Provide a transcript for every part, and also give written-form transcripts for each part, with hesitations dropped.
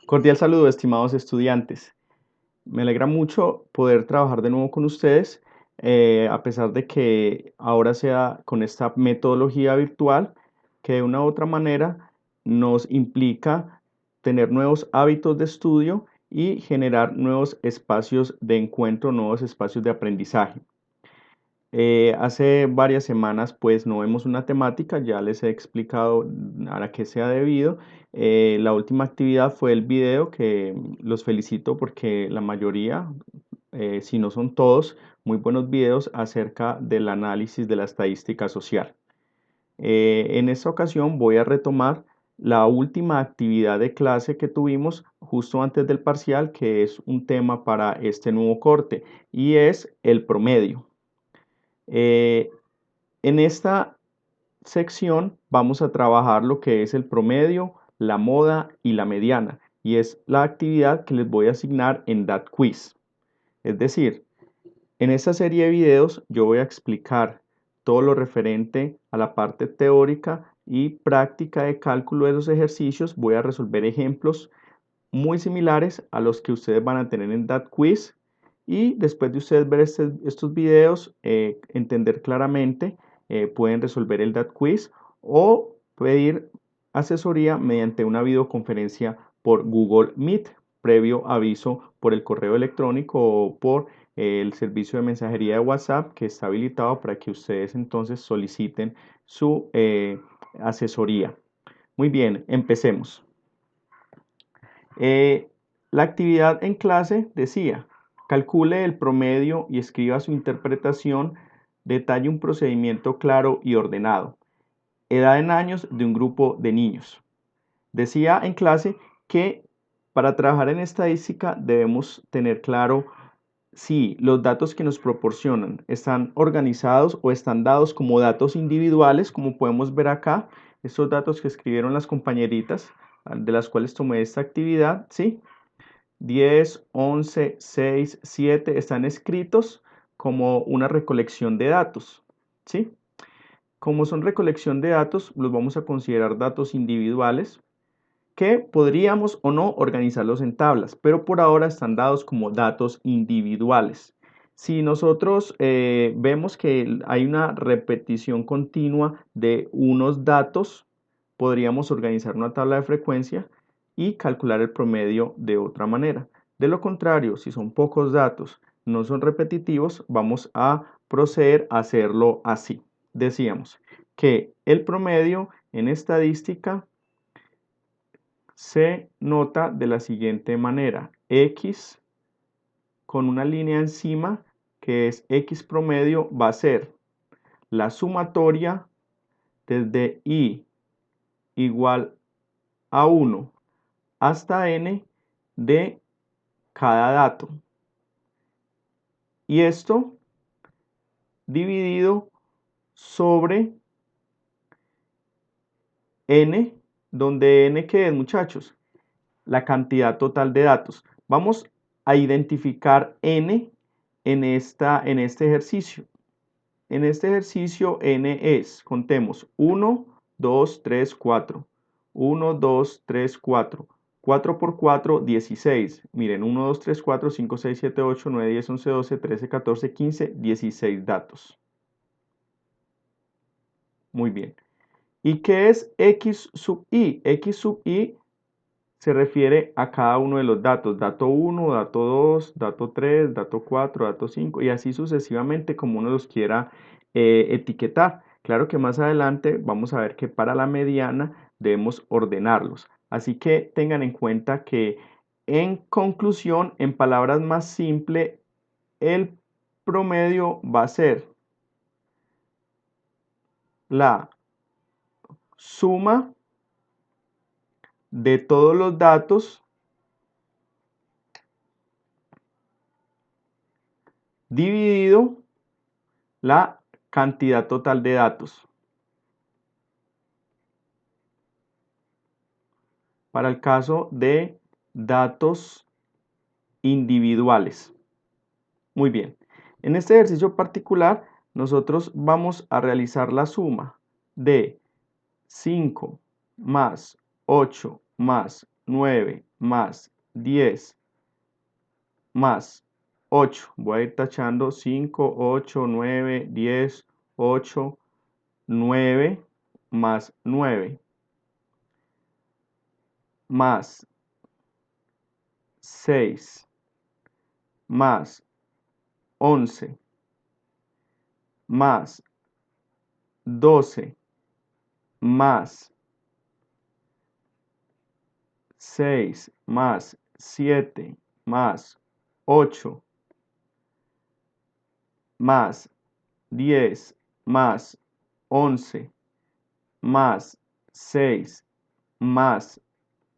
Cordial saludo, estimados estudiantes. Me alegra mucho poder trabajar de nuevo con ustedes, a pesar de que ahora sea con esta metodología virtual, que de una u otra manera nos implica tener nuevos hábitos de estudio y generar nuevos espacios de encuentro, nuevos espacios de aprendizaje. Hace varias semanas pues no vemos una temática, ya les he explicado a qué se ha debido. La última actividad fue el video que los felicito porque la mayoría, si no son todos, muy buenos videos acerca del análisis de la estadística social. En esta ocasión voy a retomar la última actividad de clase que tuvimos justo antes del parcial, que es un tema para este nuevo corte y es el promedio. Eh, en esta sección vamos a trabajar lo que es el promedio, la moda y la mediana, y es la actividad que les voy a asignar en DAT-Quiz. Es decir, en esta serie de videos yo voy a explicar todo lo referente a la parte teórica y práctica de cálculo de los ejercicios. Voy a resolver ejemplos muy similares a los que ustedes van a tener en DAT-Quiz, y después de ustedes ver estos videos, entender claramente, pueden resolver el DAT-Quiz o pedir asesoría mediante una videoconferencia por Google Meet, previo aviso por el correo electrónico o por el servicio de mensajería de WhatsApp, que está habilitado para que ustedes entonces soliciten su asesoría. Muy bien, empecemos. La actividad en clase decía: calcule el promedio y escriba su interpretación, detalle un procedimiento claro y ordenado. Edad en años de un grupo de niños. Decía en clase que para trabajar en estadística debemos tener claro si los datos que nos proporcionan están organizados o están dados como datos individuales, como podemos ver acá, estos datos que escribieron las compañeritas, de las cuales tomé esta actividad, ¿sí? 10, 11, 6, 7 están escritos como una recolección de datos, ¿sí? Como son recolección de datos, los vamos a considerar datos individuales que podríamos o no organizarlos en tablas, pero por ahora están dados como datos individuales. Si nosotros vemos que hay una repetición continua de unos datos, podríamos organizar una tabla de frecuencia y calcular el promedio de otra manera. De lo contrario, si son pocos datos, no son repetitivos, vamos a proceder a hacerlo así. Decíamos que el promedio en estadística se nota de la siguiente manera: X con una línea encima que es X promedio va a ser la sumatoria desde I igual a 1 hasta N de cada dato, y esto dividido sobre N, donde N, ¿qué es, muchachos? La cantidad total de datos. Vamos a identificar N en este ejercicio. En este ejercicio N es, contemos, 1, 2, 3, 4. 1, 2, 3, 4. 4 por 4, 16. Miren, 1, 2, 3, 4, 5, 6, 7, 8, 9, 10, 11, 12, 13, 14, 15, 16 datos. Muy bien. ¿Y qué es X sub I? X sub I se refiere a cada uno de los datos: dato 1, dato 2, dato 3, dato 4, dato 5, y así sucesivamente como uno los quiera etiquetar. Claro que más adelante vamos a ver que para la mediana debemos ordenarlos. Así que tengan en cuenta que, en conclusión, en palabras más simples, el promedio va a ser la suma de todos los datos dividido la cantidad total de datos. Para el caso de datos individuales. Muy bien. En este ejercicio particular, nosotros vamos a realizar la suma de 5 más 8 más 9 más 10 más 8. Voy a ir tachando 5, 8, 9, 10, 8, 9 más 9 más 6 más 11 más 12 más 6 más 7 más 8 más 10 más 11 más 6 más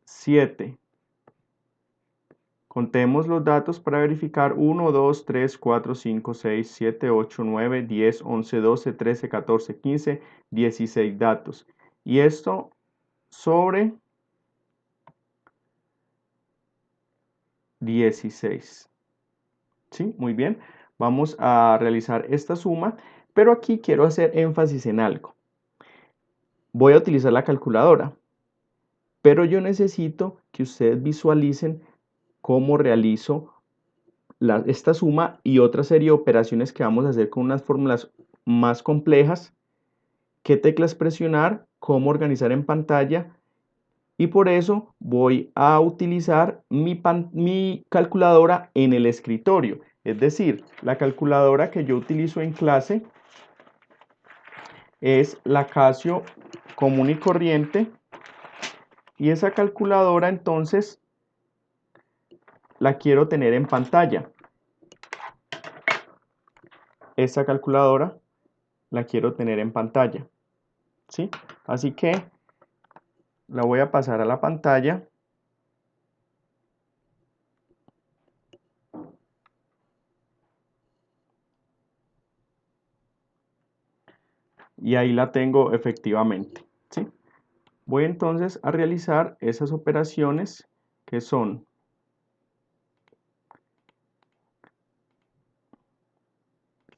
7. Contemos los datos para verificar: 1, 2, 3, 4, 5, 6, 7, 8, 9, 10, 11, 12, 13, 14, 15, 16 datos. Y esto sobre 16. ¿Sí? Muy bien. Vamos a realizar esta suma, pero aquí quiero hacer énfasis en algo. Voy a utilizar la calculadora, pero yo necesito que ustedes visualicen cómo realizo esta suma y otra serie de operaciones que vamos a hacer con unas fórmulas más complejas, qué teclas presionar, cómo organizar en pantalla, y por eso voy a utilizar mi calculadora en el escritorio. Es decir, la calculadora que yo utilizo en clase es la Casio común y corriente, y esa calculadora entonces la quiero tener en pantalla. Esta calculadora la quiero tener en pantalla, ¿sí? Así que la voy a pasar a la pantalla. Y ahí la tengo efectivamente, ¿sí? Voy entonces a realizar esas operaciones que son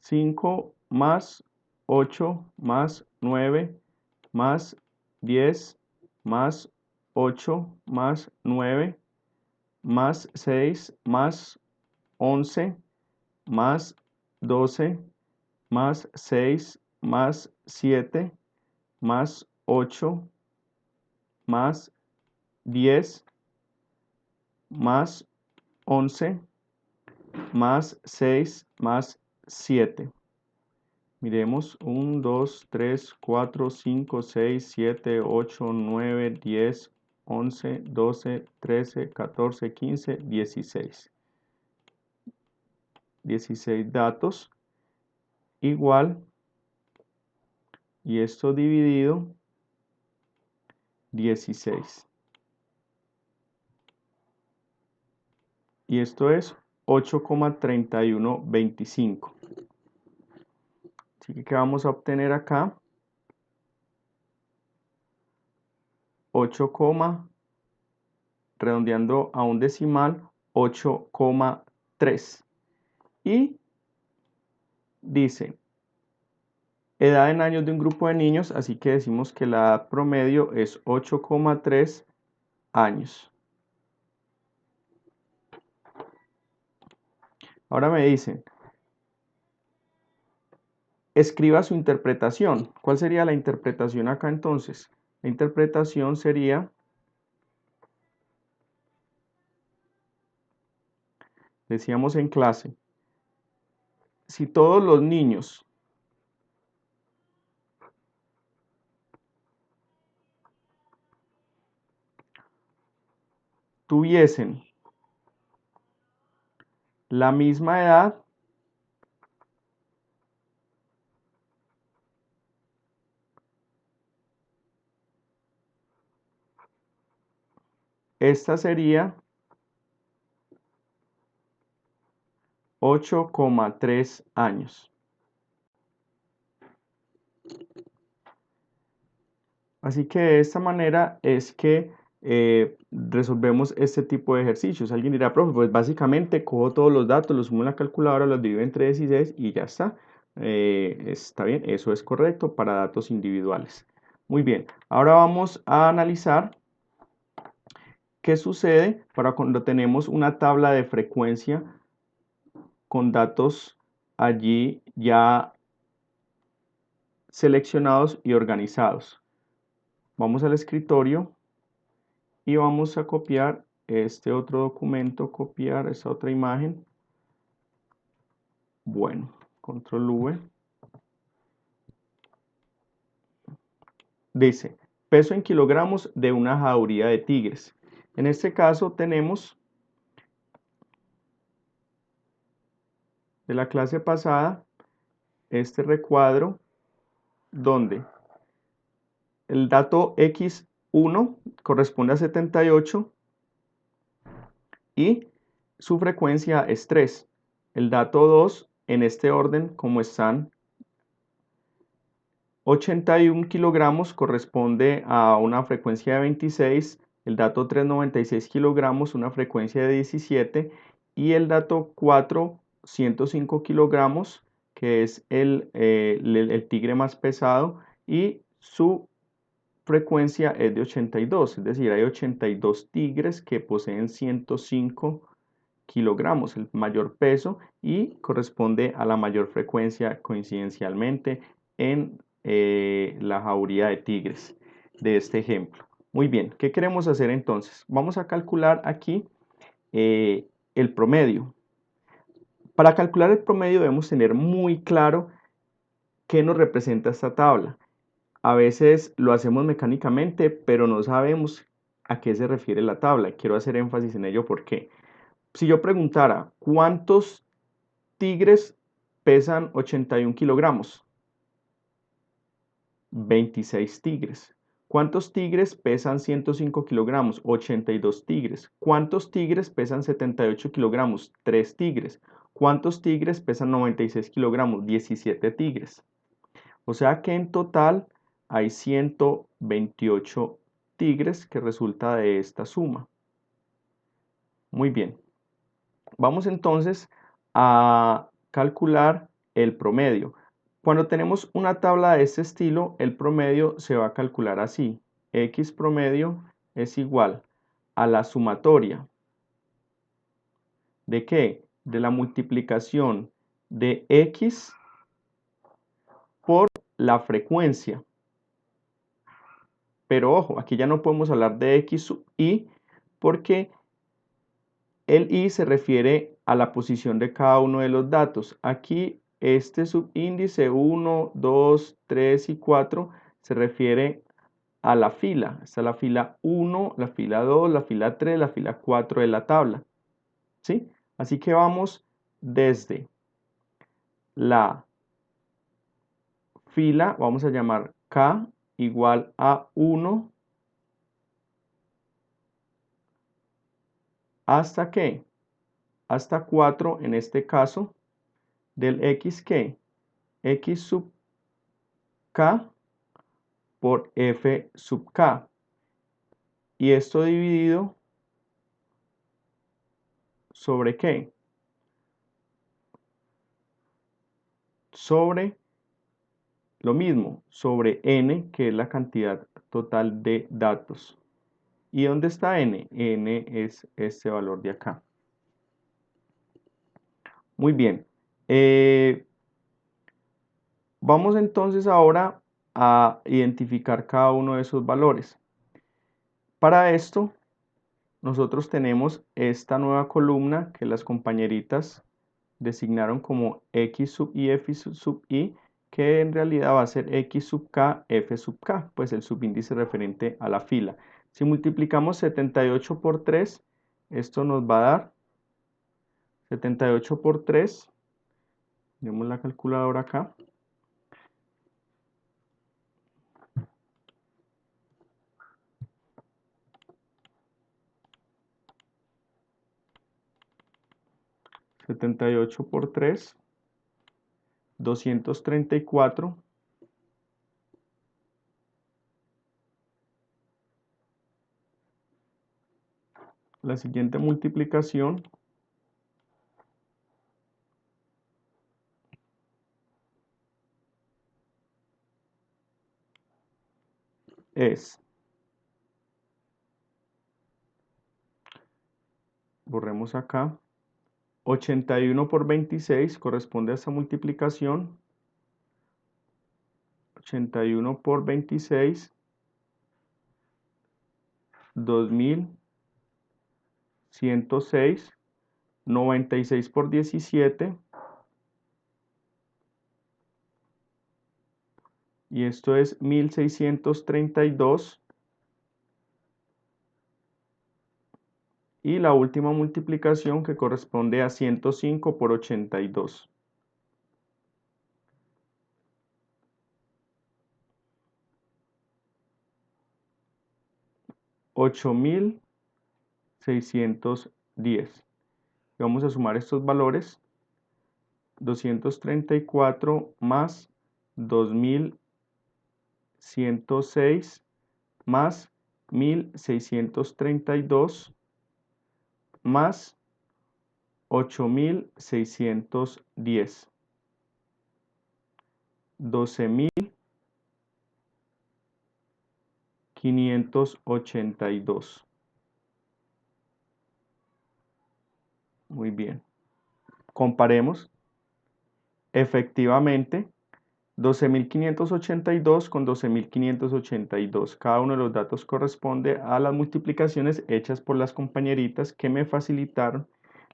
5 más 8 más 9 más 10 más 8 más 9 más 6 más 11 más 12 más 6 más 7 más 8 más 10 más 11 más 6 más 7. Miremos: 1, 2, 3, 4, 5, 6, 7, 8, 9, 10, 11, 12, 13, 14, 15, 16. 16 datos igual, y esto dividido 16. Y esto es 8,3125. Así que, ¿qué vamos a obtener acá? 8, redondeando a un decimal, 8,3. Y dice edad en años de un grupo de niños, así que decimos que la edad promedio es 8,3 años. Ahora me dicen, escriba su interpretación. ¿Cuál sería la interpretación acá entonces? La interpretación sería, decíamos en clase, si todos los niños tuviesen la misma edad, esta sería 8,3 años. Así que de esta manera es que resolvemos este tipo de ejercicios. Alguien dirá: profe, pues básicamente cojo todos los datos, los sumo en la calculadora, los divido entre 16 y ya está. Está bien, eso es correcto para datos individuales. Muy bien, ahora vamos a analizar ¿Qué sucede para cuando tenemos una tabla de frecuencia con datos allí ya seleccionados y organizados? Vamos al escritorio y vamos a copiar este otro documento, copiar esta otra imagen. Bueno, control V. Dice, peso en kilogramos de una jauría de tigres. En este caso tenemos de la clase pasada este recuadro donde el dato X1 corresponde a 78 y su frecuencia es 3. El dato 2 en este orden como están 81 kilogramos corresponde a una frecuencia de 26, el dato 3 96 kilogramos una frecuencia de 17 y el dato 4 105 kilogramos que es el tigre más pesado y su frecuencia es de 82, es decir, hay 82 tigres que poseen 105 kilogramos, el mayor peso y corresponde a la mayor frecuencia coincidencialmente en la jauría de tigres de este ejemplo. Muy bien, ¿qué queremos hacer entonces? Vamos a calcular aquí el promedio. Para calcular el promedio debemos tener muy claro qué nos representa esta tabla. A veces lo hacemos mecánicamente, pero no sabemos a qué se refiere la tabla. Quiero hacer énfasis en ello porque si yo preguntara cuántos tigres pesan 81 kilogramos, 26 tigres. ¿Cuántos tigres pesan 105 kilogramos? 82 tigres. ¿Cuántos tigres pesan 78 kilogramos? 3 tigres. ¿Cuántos tigres pesan 96 kilogramos? 17 tigres. O sea que en total hay 128 tigres que resulta de esta suma. Muy bien. Vamos entonces a calcular el promedio. Cuando tenemos una tabla de este estilo, el promedio se va a calcular así. X promedio es igual a la sumatoria. ¿De qué? De la multiplicación de X por la frecuencia. Pero ojo, aquí ya no podemos hablar de X sub I porque el I se refiere a la posición de cada uno de los datos. Aquí este subíndice 1, 2, 3 y 4 se refiere a la fila. Está la fila 1, la fila 2, la fila 3, la fila 4 de la tabla. ¿Sí? Así que vamos desde la fila, vamos a llamar K igual a 1 hasta ¿qué? Hasta 4 en este caso del X que X sub K por F sub K. Y esto dividido ¿sobre qué? Sobre lo mismo, sobre n, que es la cantidad total de datos. ¿Y dónde está n? N es este valor de acá. Muy bien. Vamos entonces ahora a identificar cada uno de esos valores. Para esto, nosotros tenemos esta nueva columna que las compañeritas designaron como X sub I, F sub I, que en realidad va a ser X sub K, F sub K, pues el subíndice referente a la fila. Si multiplicamos 78 por 3, esto nos va a dar 78 por 3, tenemos la calculadora acá, 78 por 3, 234. La siguiente multiplicación es borremos acá. 81 por 26 corresponde a esta multiplicación. 81 por 26, 2106. 96 por 17, y esto es 1632. Y la última multiplicación que corresponde a 105 por 82. 8610. Vamos a sumar estos valores. 234 más 2106 más 1632 más 8610. 12.582. Muy bien. Comparemos. Efectivamente, 12.582 con 12.582. Cada uno de los datos corresponde a las multiplicaciones hechas por las compañeritas que me facilitaron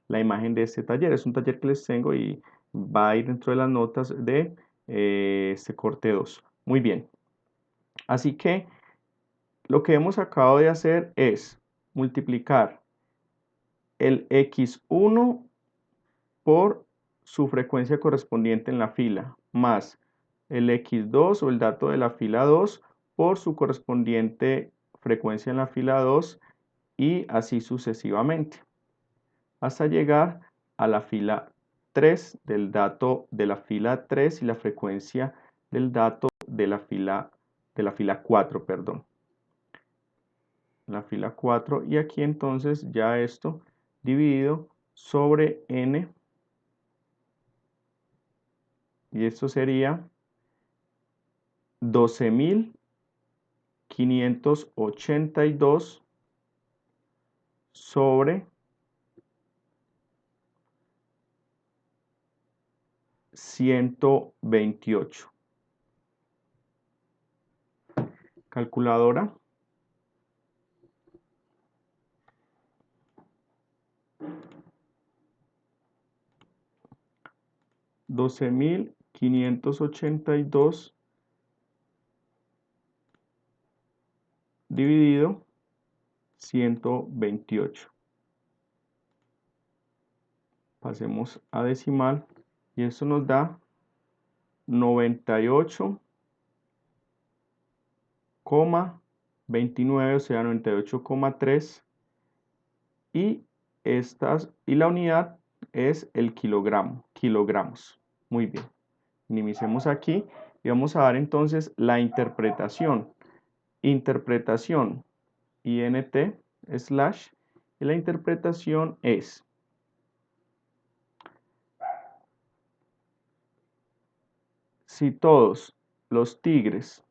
la imagen de este taller. Es un taller que les tengo y va a ir dentro de las notas de este corte 2. Muy bien. Así que lo que hemos acabado de hacer es multiplicar el x1 por su frecuencia correspondiente en la fila, más el x2 o el dato de la fila 2 por su correspondiente frecuencia en la fila 2, y así sucesivamente, hasta llegar a la fila 3 del dato de la fila 3 y la frecuencia del dato de la fila 4, perdón. La fila 4, y aquí entonces ya esto dividido sobre n, y esto sería 12.582 sobre 128. Calculadora. 12.582 dividido 128. Pasemos a decimal y esto nos da 98,29, o sea 98,3, y la unidad es el kilogramo, kilogramos. Muy bien. Minimicemos aquí y vamos a dar entonces la interpretación. Interpretación int slash, y la interpretación es: si todos los tigres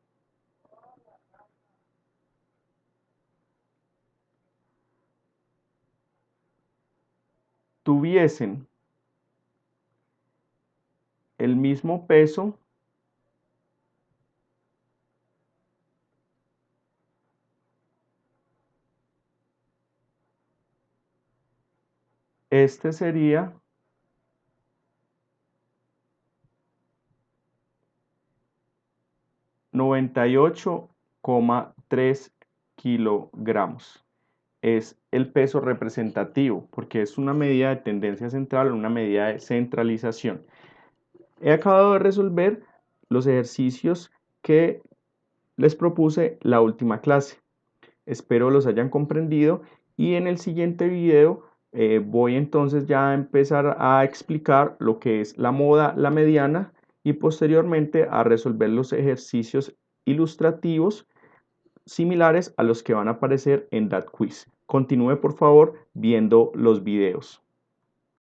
tuviesen el mismo peso, este sería 98,3 kilogramos. Es el peso representativo, porque es una medida de tendencia central, una medida de centralización. He acabado de resolver los ejercicios que les propuse la última clase. Espero los hayan comprendido, y en el siguiente video voy entonces ya a empezar a explicar lo que es la moda, la mediana, y posteriormente a resolver los ejercicios ilustrativos similares a los que van a aparecer en DAT Quiz. Continúe por favor viendo los videos.